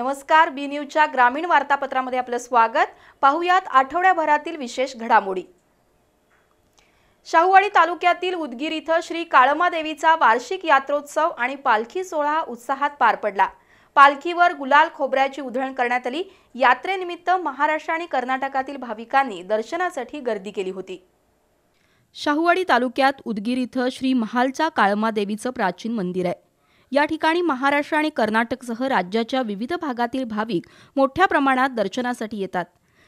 नमस्कार, बी न्यूजच्या ग्रामीण वार्तापत्रामध्ये आपलं स्वागत। पाहुयात आठवड्याभरातील विशेष घडामोडी। शाहूवाडी तालुक्यातील उदगीर इथं श्री काळमा देवीचा वार्षिक यात्रोत्सव आणि पालखी सोहळा उत्साहात पार पडला। पालखीवर गुलाल खोबऱ्याची उधळण करण्यात आली। यात्रेनिमित्त महाराष्ट्र आणि कर्नाटकातील भाविकांनी दर्शनासाठी गर्दी केली होती। शाहूवाडी तालुक्यात उदगीर इथं श्री महालचा काळमा देवीचं प्राचीन मंदिर आहे। या ठिकाणी महाराष्ट्र आणि कर्नाटकसह राज्याच्या विविध भागातील भाविक मोठ्या प्रमाणात दर्शनासाठी येतात।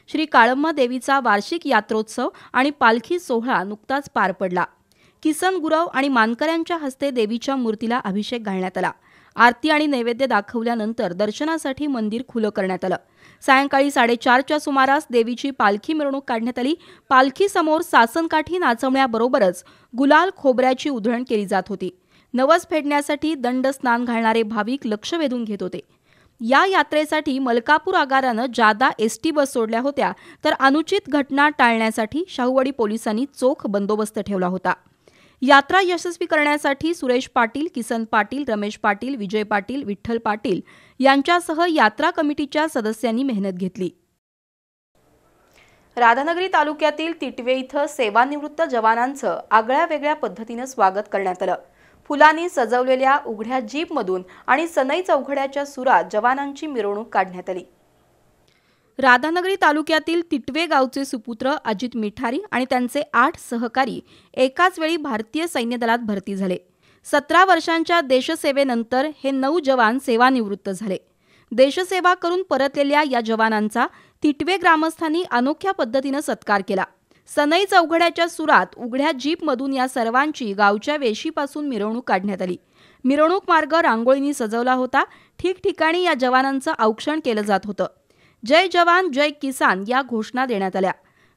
श्री काळमा देवीचा वार्षिक यात्रोत्सव आणि पालखी सोहळा नुकताच पार पडला। किसन गुरव आणि मानकऱ्यांच्या हस्ते देवीच्या मूर्तीला अभिषेक घालण्यात आला। आरती आणि नैवेद्य दाखवल्यानंतर दर्शनासाठी मंदिर खुलं करण्यात आलं। सायंकाळी 4:30च्या सुमारास देवीची पालखी मिरवणूक काढण्यात आली। पालखी समोर सासनकाठी नाचवण्याबरोबरच गुलाल खोबऱ्याची उधळण केली जात होती। नवस फेडण्यासाठी दंड स्नान घालणारे भाविक लक्ष वेधून घेत होते। या यात्रेसाठी मलकापूर आगारानं जादा एसटी बस सोडल्या होत्या, तर अनुचित घटना टाळण्यासाठी शाहूवाडी पोलिसांनी चोख बंदोबस्त ठेवला होता। यात्रा यशस्वी करण्यासाठी सुरेश पाटील, किसन पाटील, रमेश पाटील, विजय पाटील, विठ्ठल पाटील यांच्यासह यात्रा कमिटीच्या सदस्यांनी मेहनत घेतली। राधानगरी तालुक्यातील तिटवे इथं सेवानिवृत्त जवानांचं आगळ्या-वेगळ्या पद्धतीने स्वागत करण्यात आलं। फुलांनी सजवलेल्या उघड्या जीपमधून आणि सनई चौघड्याच्या सुरात जवानांची मिरवणूक काढण्यात आली। राधानगरी तालुक्यातील तिटवे गावचे सुपुत्र अजित मिठारी आणि त्यांचे 8 सहकारी एकाच वेळी भारतीय सैन्य दलात भरती झाले। 17 वर्षांच्या देशसेवेनंतर हे 9 जवान सेवानिवृत्त झाले। देशसेवा करून परतलेल्या या जवानांचा तिटवे ग्रामस्थांनी अनोख्या पद्धतीने सत्कार केला। सनई चौघड्याच्या सुरात उघड्या जीपमधून या सर्वांची गावच्या वेशीपासून मिरवणूक काढण्यात आली। मिरवणूक मार्ग रांगोळींनी सजवला होता। ठिकठिकाणी या जवानांचं औक्षण केलं जात होतं। जय जवान जय किसान या घोषणा देण्यात आल्या।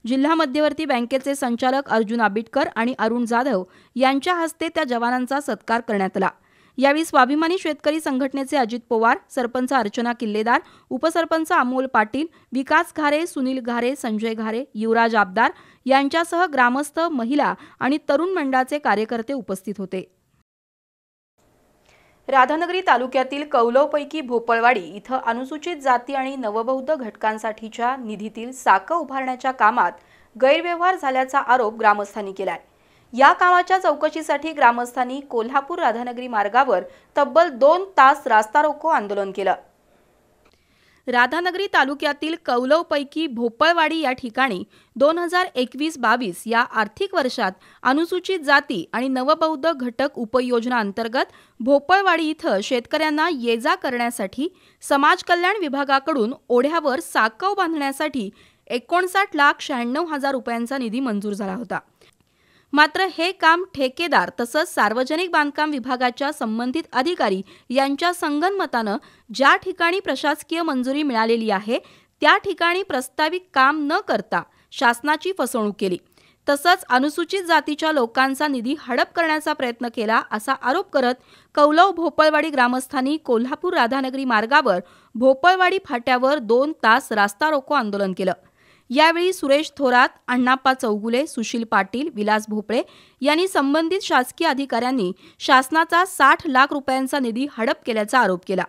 जिल्हा मध्यवर्ती बँकेचे संचालक अर्जुन आबिटकर आणि अरुण जाधव यांच्या हस्ते त्या जवानांचा सत्कार करण्यात आला। यावेळी स्वाभिमानी शेतकरी संघटनेचे अजित पवार, सरपंच अर्चना किल्लेदार, उपसरपंच अमोल पाटील, विकास घारे, सुनील घारे, संजय घारे, युवराज आबदार यांच्यासह ग्रामस्थ, महिला आणि तरुण मंडळाचे कार्यकर्ते उपस्थित होते। राधानगरी तालुक्यातील कौलवपैकी भोपळवाडी इथं अनुसूचित जाती आणि नवबौद्ध घटकांसाठीच्या निधीतील साकं उभारण्याच्या कामात गैरव्यवहार झाल्याचा आरोप ग्रामस्थांनी केलाय। या कामाच्या चौकशीसाठी ग्रामस्थांनी कोल्हापूर राधानगरी मार्गावर तब्बल 2 तास रास्ता रोको आंदोलन केलं। राधानगरी तालुक्यातील कौलवपैकी भोपळवाडी या ठिकाणी 2021-22 या आर्थिक वर्षात अनुसूचित जाती आणि नवबौद्ध घटक उपयोजना अंतर्गत भोपळवाडी इथं शेतकऱ्यांना ये-जा करण्यासाठी समाज कल्याण विभागाकडून ओढ्यावर साकव बांधण्यासाठी 59,96,000 रुपयांचा निधी मंजूर झाला होता। मात्र हे काम ठेकेदार तसंच सार्वजनिक बांधकाम विभागाच्या संबंधित अधिकारी यांच्या संगनमतानं ज्या ठिकाणी प्रशासकीय मंजुरी मिळालेली आहे त्या ठिकाणी प्रस्तावित काम न करता शासनाची फसवणूक केली। तसंच अनुसूचित जातीच्या लोकांचा निधी हडप करण्याचा प्रयत्न केला असा आरोप करत कौलव भोपळवाडी ग्रामस्थांनी कोल्हापूर राधानगरी मार्गावर भोपळवाडी फाट्यावर 2 तास रास्ता रोको आंदोलन केलं। यावेळी सुरेश थोरात, अण्णाप्पा चौगुले, सुशील पाटील, विलास भोपळे यांनी संबंधित शासकीय अधिकाऱ्यांनी शासनाचा 60 लाख रुपयांचा निधी हडप केल्याचा आरोप केला।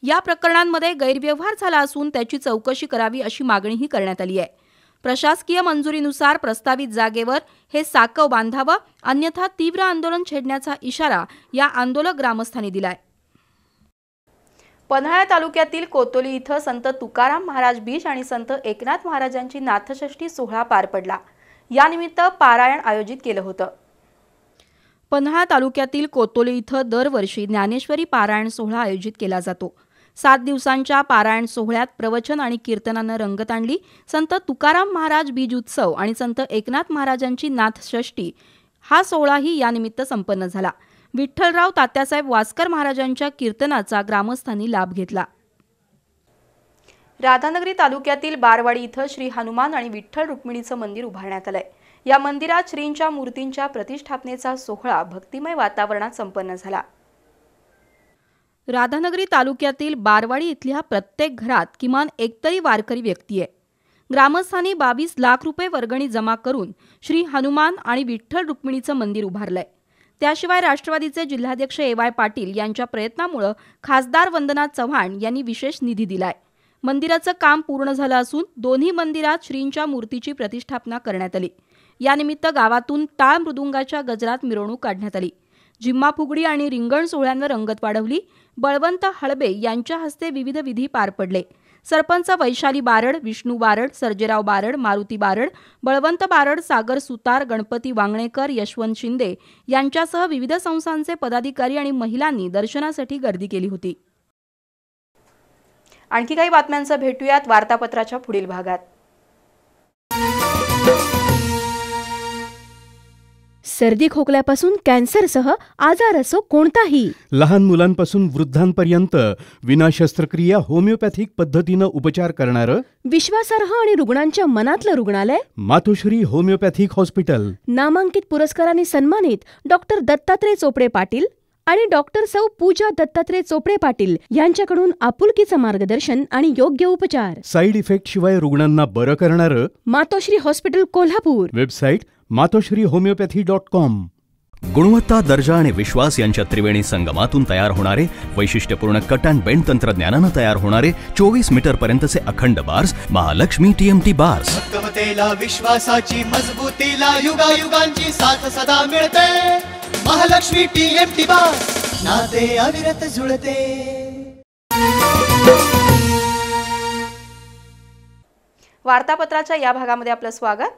या प्रकरणांमध्ये गैरव्यवहार झाला असून त्याची चौकशी करावी अशी मागणीही करण्यात आली आहे। प्रशासकीय मंजुरीनुसार प्रस्तावित जागेवर हे साकव बांधावं, अन्यथा तीव्र आंदोलन छेडण्याचा इशारा या आंदोलक ग्रामस्थांनी दिलाय। पन्हाळा तालुक्यातील कोतोली इथं संत तुकाराम महाराज बीज आणि संत एकनाथ महाराजांची नाथषष्ठी सोहळा पार पडला। यानिमित्त पारायण आयोजित केलं होतं। पन्हाळा तालुक्यातील कोतोली इथं दरवर्षी ज्ञानेश्वरी पारायण सोहळा आयोजित केला जातो। 7 दिवसांच्या पारायण सोहळ्यात प्रवचन आणि कीर्तनानं रंगत आणली। संत तुकाराम महाराज बीज उत्सव आणि संत एकनाथ महाराजांची नाथषष्ठी हा सोहळाही यानिमित्त संपन्न झाला। विठ्ठलराव तात्यासाहेब वास्कर महाराजांच्या कीर्तनाचा ग्रामस्थांनी लाभ घेतला। राधानगरी तालुक्यातील बारवाडी इथं श्री हनुमान आणि विठ्ठल रुक्मिणीचं मंदिर उभारण्यात आलंय। या मंदिरात श्रींच्या मूर्तींच्या प्रतिष्ठापनेचा सोहळा भक्तिमय वातावरणात संपन्न झाला। राधानगरी तालुक्यातील बारवाडी इथल्या प्रत्येक घरात किमान एकतरी वारकरी व्यक्ती आहे। ग्रामस्थांनी 22 लाख रुपये वर्गणी जमा करून श्री हनुमान आणि विठ्ठल रुक्मिणीचं मंदिर उभारलंय। त्याशिवाय राष्ट्रवादीचे जिल्हाध्यक्ष ए.वाय. पाटील यांच्या प्रयत्नामुळे खासदार वंदना चव्हाण यांनी विशेष निधी दिलाय. मंदिराचं काम पूर्ण झालं असून दोन्ही मंदिरात श्रींच्या मूर्तीची प्रतिष्ठापना करण्यात आली. यानिमित्त गावातून टाळ मृदुंगाच्या गजरात मिरवणूक काढण्यात आली. जिम्मा फुगडी आणि रिंगण सोहळ्यांवर रंगत वाढवली. बळवंत हळबे यांच्या हस्ते विविध विधी पार पडले. सरपंच वैशाली बारड, विष्णू बारड, सर्जेराव बारड, मारुती बारड, बळवंत बारड, सागर सुतार, गणपती वांगणेकर, यशवंत शिंदे यांच्यासह विविध संस्थांचे पदाधिकारी आणि महिलांनी दर्शनासाठी गर्दी केली होती. आणखी काही बातम्यांचा भेटूयात वार्तापत्राच्या पुढील भागात. सर्दी खोकल्यापासून कॅन्सरसह आजार असो कोणताही, लहान मुलांपासून वृद्धांपर्यंत विना शस्त्रक्रिया होमिओपॅथिक पद्धतीनं उपचार करणारं विश्वासार्ह आणि रुग्णांच्या मनातलं रुग्णालय मातोश्री होमिओपॅथिक हॉस्पिटल. नामांकित पुरस्कारांनी सन्मानित डॉक्टर दत्तात्रय चोपडे पाटील आणि डॉक्टर सौ पूजा दत्तात्रय चोपडे पाटील यांच्याकडून आपुलकीचं मार्गदर्शन आणि योग्य उपचार. साईड इफेक्ट शिवाय रुग्णांना बरं करणारं मातोश्री हॉस्पिटल कोल्हापूर. Website matoshrihomeopathy.com. गुणवत्ता, दर्जा आणि विश्वास यांच्या त्रिवेणी संगमातून तयार होणारे वैशिष्ट्यपूर्ण कट अँड बेंड तंत्रज्ञानानं तयार होणारे 24 मीटर पर्यंतचे अखंड बार्स महालक्ष्मी TMT बार्स. भक्कमतेला, विश्वासाची मजबूतीला, युगायुगांची साथ सदा मिळते. महालक्ष्मी TMT बार्स, नाते अविरत जुळते. वार्तापत्राच्या या भागामध्ये आपलं स्वागत.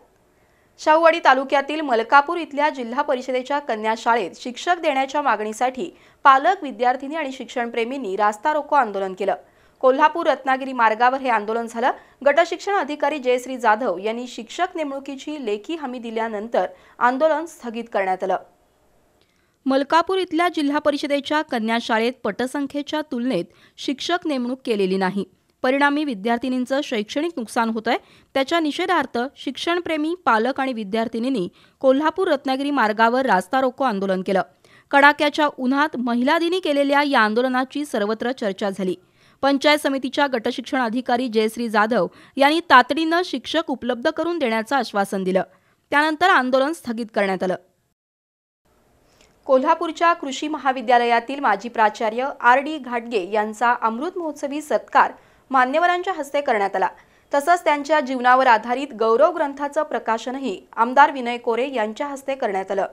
शाहूवाडी तालुक्यातील मलकापूर इथल्या जिल्हा परिषदेच्या कन्या शाळेत शिक्षक देण्याच्या मागणीसाठी पालक, विद्यार्थिनी आणि शिक्षणप्रेमींनी रास्ता रोको आंदोलन केलं. कोल्हापूर रत्नागिरी मार्गावर हे आंदोलन झालं. गटशिक्षण अधिकारी जयश्री जाधव यांनी शिक्षक नेमणुकीची लेखी हमी दिल्यानंतर आंदोलन स्थगित करण्यात आलं. मलकापूर इथल्या जिल्हा परिषदेच्या कन्या शाळेत पटसंख्येच्या तुलनेत शिक्षक नेमणूक केलेली नाही. परिणामी विद्यार्थिनींचं शैक्षणिक नुकसान होतंय. त्याच्या निषेधार्थ शिक्षणप्रेमी पालक आणि विद्यार्थिनींनी कोल्हापूर रत्नागिरी मार्गावर रास्ता रोको आंदोलन केलं. कडाक्याच्या उन्हात महिला दिनी केलेल्या या आंदोलनाची सर्वत्र चर्चा झाली. पंचायत समितीच्या गटशिक्षण अधिकारी जयश्री जाधव यांनी तातडीनं शिक्षक उपलब्ध करून देण्याचं आश्वासन दिलं. त्यानंतर आंदोलन स्थगित करण्यात आलं. कोल्हापूरच्या कृषी महाविद्यालयातील माजी प्राचार्य R.D. घाटगे यांचा अमृत महोत्सवी सत्कार मान्यवरांच्या हस्ते करण्यात आला. तसंच त्यांच्या जीवनावर आधारित गौरव ग्रंथाचं प्रकाशनही आमदार विनय कोरे यांच्या हस्ते करण्यात आलं.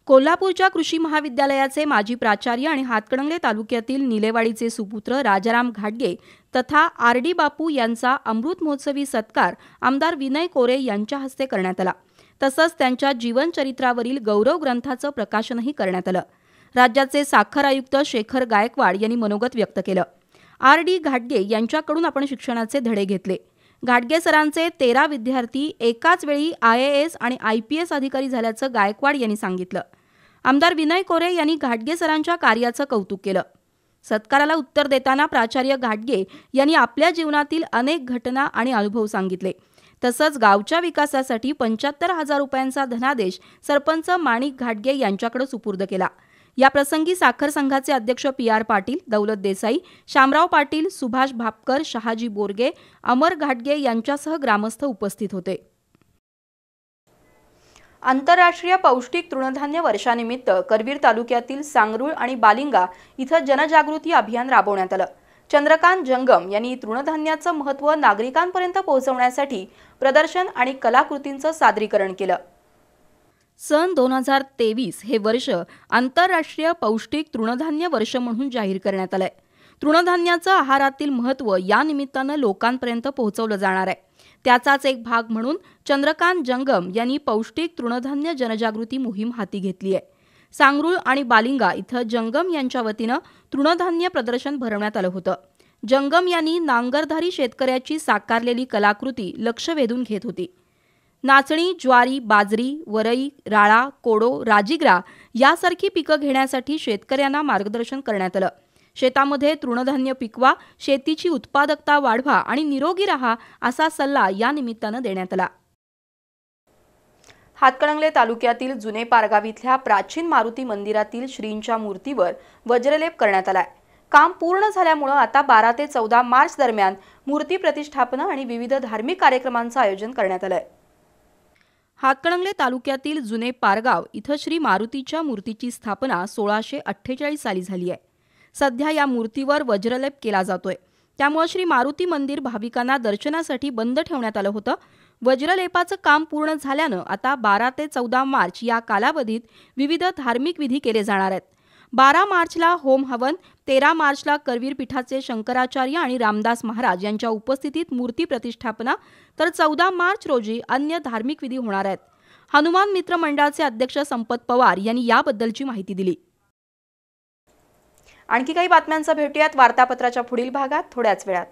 कोल्हापूरच्या कृषी महाविद्यालयाचे माजी प्राचार्य आणि हातकणंगले तालुक्यातील निलेवाडीचे सुपुत्र राजाराम घाटगे तथा R.D. बापू यांचा अमृत महोत्सवी सत्कार आमदार विनय कोरे यांच्या हस्ते करण्यात आला. तसंच त्यांच्या जीवनचरित्रावरील गौरव ग्रंथाचं प्रकाशनही करण्यात आलं. राज्याचे साखर आयुक्त शेखर गायकवाड यांनी मनोगत व्यक्त केलं. R.D. घाटगे यांच्याकडून आपण शिक्षणाचे धडे घेतले. घाटगे सरांचे 13 विद्यार्थी एकाच वेळी IAS आणि IPS अधिकारी झाल्याचं गायकवाड यांनी सांगितलं. आमदार विनय कोरे यांनी घाटगे सरांच्या कार्याचं कौतुक केलं. सत्काराला उत्तर देताना प्राचार्य घाटगे यांनी आपल्या जीवनातील अनेक घटना आणि अनुभव सांगितले. तसंच गावच्या विकासासाठी 75,000 रुपयांचा धनादेश सरपंच माणिक घाटगे यांच्याकडे सुपूर्द केला. या प्रसंगी साखर संघाचे अध्यक्ष PR पाटील, दौलत देसाई, शामराव पाटील, सुभाष भापकर, शहाजी बोरगे, अमर घाटगे यांच्यासह ग्रामस्थ उपस्थित होते. आंतरराष्ट्रीय पौष्टिक तृणधान्य वर्षानिमित्त करवीर तालुक्यातील सांगरूळ आणि बालिंगा इथं जनजागृती अभियान राबवण्यात आलं. चंद्रकांत जंगम यांनी तृणधान्याचं महत्त्व नागरिकांपर्यंत पोहोचवण्यासाठी प्रदर्शन आणि कलाकृतींचं सादरीकरण केलं. सन 2023 हे वर्ष आंतरराष्ट्रीय पौष्टिक तृणधान्य वर्ष म्हणून जाहीर करण्यात आलंय. तृणधान्याचं आहारातील महत्त्व या निमित्तानं लोकांपर्यंत पोहोचवलं जाणार आहे. त्याचाच एक भाग म्हणून चंद्रकांत जंगम यांनी पौष्टिक तृणधान्य जनजागृती मोहीम हाती घेतली आहे. सांगरूळ आणि बालिंगा इथं जंगम यांच्या वतीनं तृणधान्य प्रदर्शन भरवण्यात आलं होतं. जंगम यांनी नांगरधारी शेतकऱ्याची साकारलेली कलाकृती लक्ष वेधून घेत होती. नाचणी, ज्वारी, बाजरी, वरई, राळा, कोडो, राजीग्रा यासारखी पिकं घेण्यासाठी शेतकऱ्यांना मार्गदर्शन करण्यात आलं. शेतामध्ये तृणधान्य पिकवा, शेतीची उत्पादकता वाढवा आणि निरोगी राहा असा सल्ला या निमित्तानं देण्यात आला. हातकणंगले तालुक्यातील जुने पारगाव इथल्या प्राचीन मारुती मंदिरातील श्रींच्या मूर्तीवर वज्रलेप करण्यात आलाय. काम पूर्ण झाल्यामुळे आता 12 ते 14 मार्च दरम्यान मूर्ती प्रतिष्ठापना आणि विविध धार्मिक कार्यक्रमांचं आयोजन करण्यात आलंय. हातकणंगले तालुक्यातील जुने पारगाव इथं श्री मारुतीच्या मूर्तीची स्थापना 1648 साली झाली आहे. सध्या या मूर्तीवर वज्रलेप केला जातोय. त्यामुळे श्री मारुती मंदिर भाविकांना दर्शनासाठी बंद ठेवण्यात आलं होतं. वज्रलेपाचं काम पूर्ण झाल्यानं आता 12 ते 14 मार्च या कालावधीत विविध धार्मिक विधी केले जाणार आहेत. 12 मार्चला होम हवन, 13 मार्चला करवीर पीठाचे शंकराचार्य आणि रामदास महाराज यांच्या उपस्थितीत मूर्ती प्रतिष्ठापना, तर 14 मार्च रोजी अन्य धार्मिक विधी होणार आहेत. हनुमान मित्र मंडळाचे अध्यक्ष संपत पवार यांनी याबद्दलची माहिती दिली. आणखी काही बातम्यांचा भेटूयात वार्तापत्राच्या पुढील भागात थोड्याच वेळात.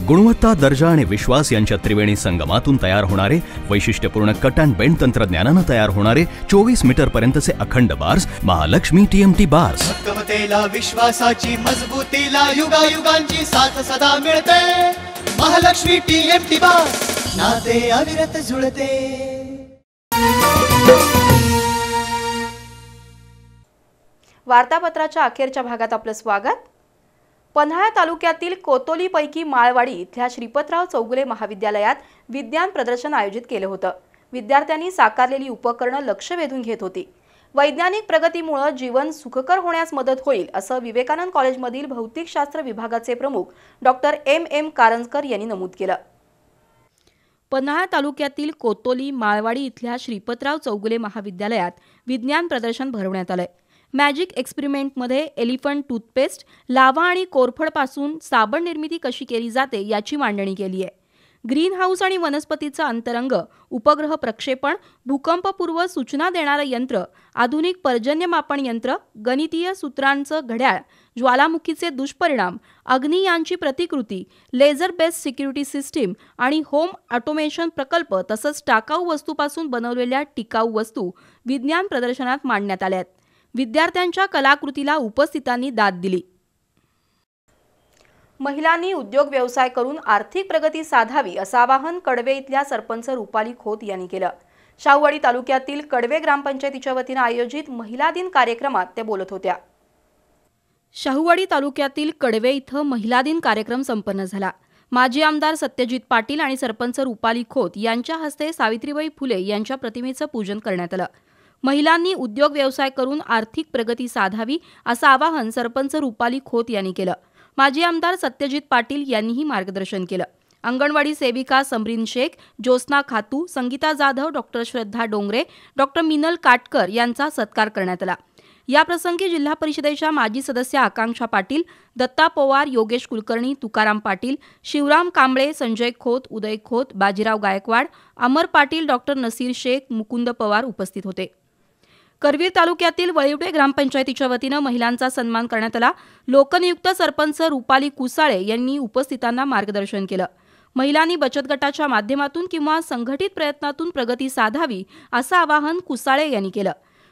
गुणवत्ता, दर्जा आणि विश्वास यांच्या त्रिवेणी संगमातून तयार होणारे वैशिष्ट्यपूर्ण कट अँड बेंड तंत्रज्ञानानं तयार होणारे 24 मीटर पर्यंतचे अखंड बार्स महालक्ष्मी TMT बार्स. भक्कमतेला, विश्वासाची मजबूतीला युगायुगांची साथ सदा मिळते. महालक्ष्मी TMT बार्स, नाते अविरत जुळते. वार्तापत्राच्या अखेरच्या भागात आपलं स्वागत. पन्हाळा तालुक्यातील कोतोलीपैकी माळवाडी इथल्या श्रीपतराव चौगुले महाविद्यालयात विज्ञान प्रदर्शन आयोजित केलं होतं. विद्यार्थ्यांनी साकारलेली उपकरणं लक्ष वेधून घेत होती. वैज्ञानिक प्रगतीमुळे जीवन सुखकर होण्यास मदत होईल असं विवेकानंद कॉलेजमधील भौतिकशास्त्र विभागाचे प्रमुख डॉक्टर MM कारंजकर यांनी नमूद केलं. पन्हाळा तालुक्यातील कोतोली माळवाडी इथल्या श्रीपतराव चौगुले महाविद्यालयात विज्ञान प्रदर्शन भरवण्यात आलंय. मॅजिक एक्सपेरिमेंटमध्ये एलिफंट टूथपेस्ट, लावा आणि कोरफडपासून साबण निर्मिती कशी केली जाते याची मांडणी केली आहे. ग्रीन हाऊस आणि वनस्पतीचा अंतरंग, उपग्रह प्रक्षेपण, भूकंपपूर्व सूचना देणारं यंत्र, आधुनिक पर्जन्यमापन यंत्र, गणितीय सूत्रांचं घड्याळ, ज्वालामुखीचे दुष्परिणाम, अग्नी यांची प्रतिकृती, लेझर बेस्ड सिक्युरिटी सिस्टीम आणि होम ऑटोमेशन प्रकल्प तसंच टाकाऊ वस्तूपासून बनवलेल्या टिकाऊ वस्तू विज्ञान प्रदर्शनात मांडण्यात आल्या आहेत. विद्यार्थ्यांच्या कलाकृतीला उपस्थितांनी दाद दिली. महिलांनी उद्योग व्यवसाय करून आर्थिक प्रगती साधावी असं आवाहन कडवे इथल्या सरपंच रुपाली खोत यांनी केलं. शाहूवाडी तालुक्यातील कडवे ग्रामपंचायतीच्या वतीनं आयोजित महिला दिन कार्यक्रमात त्या बोलत होत्या. शाहूवाडी तालुक्यातील कडवे इथं महिला दिन कार्यक्रम संपन्न झाला. माजी आमदार सत्यजित पाटील आणि सरपंच रुपाली खोत यांच्या हस्ते सावित्रीबाई फुले यांच्या प्रतिमेचं पूजन करण्यात आलं. महिलांनी उद्योग व्यवसाय करून आर्थिक प्रगती साधावी असं आवाहन सरपंच रुपाली खोत यांनी केलं. माजी आमदार सत्यजित पाटील यांनीही मार्गदर्शन केलं. अंगणवाडी सेविका समरीन शेख, ज्योत्स्ना खातू, संगीता जाधव, डॉक्टर श्रद्धा डोंगरे, डॉक्टर मिनल काटकर यांचा सत्कार करण्यात आला. याप्रसंगी जिल्हा परिषदेच्या माजी सदस्य आकांक्षा पाटील, दत्ता पवार, योगेश कुलकर्णी, तुकाराम पाटील, शिवराम कांबळे, संजय खोत, उदय खोत, बाजीराव गायकवाड, अमर पाटील, डॉक्टर नसीर शेख, मुकुंद पवार उपस्थित होते. करवीर तालुक्यातील वळिवडे ग्रामपंचायतीच्या वतीनं महिलांचा सन्मान करण्यात आला. लोकनियुक्त सरपंच रुपाली कुसाळे यांनी उपस्थितांना मार्गदर्शन केलं. महिलांनी बचत गटाच्या माध्यमातून किंवा संघटित प्रयत्नातून प्रगती साधावी असं आवाहन कुसाळे यांनी केलं.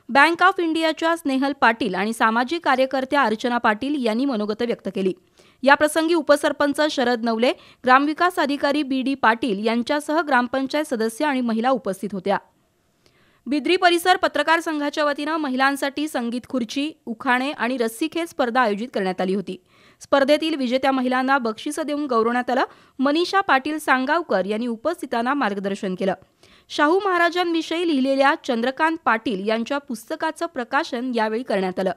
बँक ऑफ इंडियाच्या स्नेहल पाटील आणि सामाजिक कार्यकर्त्या अर्चना पाटील यांनी मनोगत व्यक्त केली. याप्रसंगी उपसरपंच शरद नवले, ग्रामविकास अधिकारी BD पाटील यांच्यासह ग्रामपंचायत सदस्य आणि महिला उपस्थित होत्या. बिद्री परिसर पत्रकार संघाच्या वतीनं महिलांसाठी संगीत खुर्ची, उखाणे आणि रस्सीखेच स्पर्धा आयोजित करण्यात आली होती. स्पर्धेतील विजेत्या महिलांना बक्षिसं देऊन गौरवण्यात आलं. मनीषा पाटील सांगावकर यांनी उपस्थितांना मार्गदर्शन केलं. शाहू महाराजांविषयी लिहिलेल्या चंद्रकांत पाटील यांच्या पुस्तकाचं प्रकाशन यावेळी करण्यात आलं.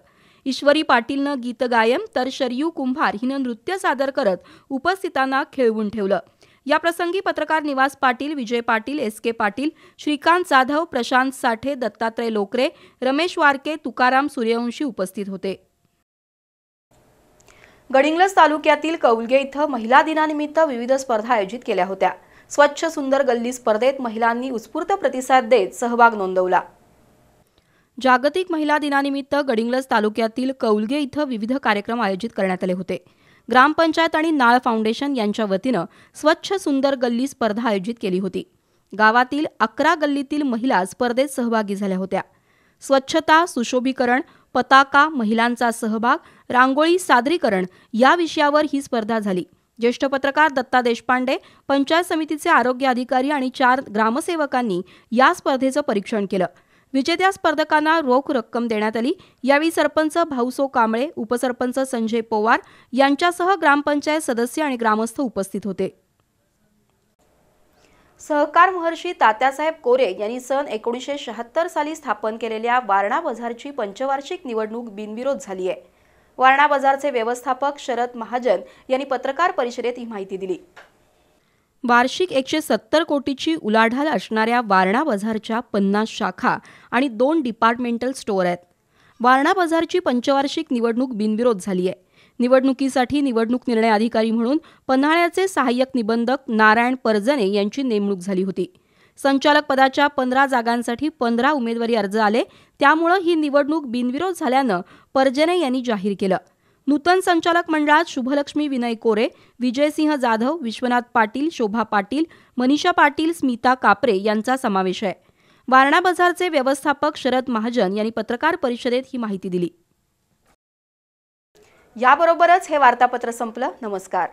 ईश्वरी पाटीलनं गीत गायन तर शरयू कुंभार हिनं नृत्य सादर करत उपस्थितांना खेळवून ठेवलं. याप्रसंगी पत्रकार निवास पाटील, विजय पाटील, SK पाटील, श्रीकांत जाधव, प्रशांत साठे, दत्तात्रय लोकरे, रमेश वारके, तुकाराम सूर्यवंशी उपस्थित होते. गडिंग्लज तालुक्यातील कौलगे इथं महिला दिनानिमित्त विविध स्पर्धा आयोजित केल्या होत्या. स्वच्छ सुंदर गल्ली स्पर्धेत महिलांनी उत्स्फूर्त प्रतिसाद देत सहभाग नोंदवला. जागतिक महिला दिनानिमित्त गडिंग्लज तालुक्यातील कौलगे इथं विविध कार्यक्रम आयोजित करण्यात आले होते. ग्रामपंचायत आणि नाळ फाउंडेशन यांच्या वतीनं स्वच्छ सुंदर गल्ली स्पर्धा आयोजित केली होती. गावातील 11 गल्लीतील महिला स्पर्धेत सहभागी झाल्या होत्या. स्वच्छता, सुशोभीकरण, पताका, महिलांचा सहभाग, रांगोळी सादरीकरण या विषयावर ही स्पर्धा झाली. ज्येष्ठ पत्रकार दत्ता देशपांडे, पंचायत समितीचे आरोग्य अधिकारी आणि 4 ग्रामसेवकांनी या स्पर्धेचं परीक्षण केलं. विजेत्या स्पर्धकांना रोख रक्कम देण्यात आली. यावेळी सरपंच भाऊसो कांबळे, उपसरपंच संजय पवार यांच्यासह ग्रामपंचायत सदस्य आणि ग्रामस्थ उपस्थित होते. सहकार महर्षी तात्यासाहेब कोरे यांनी सन 1976 साली स्थापन केलेल्या वारणा बाजारची पंचवार्षिक निवडणूक बिनविरोध झाली आहे. वारणा बाजारचे व्यवस्थापक शरद महाजन यांनी पत्रकार परिषदेत ही माहिती दिली. वार्षिक 170 कोटीची उलाढाल असणाऱ्या वारणा बाजारच्या 50 शाखा आणि 2 डिपार्टमेंटल स्टोअर आहेत. वारणा बाजारची पंचवार्षिक निवडणूक बिनविरोध झाली आहे. निवडणुकीसाठी निवडणूक निर्णय अधिकारी म्हणून पन्हाळ्याचे सहाय्यक निबंधक नारायण परजने यांची नेमणूक झाली होती. संचालक पदाच्या 15 जागांसाठी 15 उमेदवारी अर्ज आले. त्यामुळे ही निवडणूक बिनविरोध झाल्यानं परजने यांनी जाहीर केलं. नूतन संचालक मंडळात शुभलक्ष्मी विनय कोरे, विजयसिंह जाधव, विश्वनाथ पाटील, शोभा पाटील, मनीषा पाटील, स्मिता कापरे यांचा समावेश आहे. वारणा बाजारचे व्यवस्थापक शरद महाजन यांनी पत्रकार परिषदेत ही माहिती दिली. याबरोबरच हे वार्तापत्र संपलं. नमस्कार.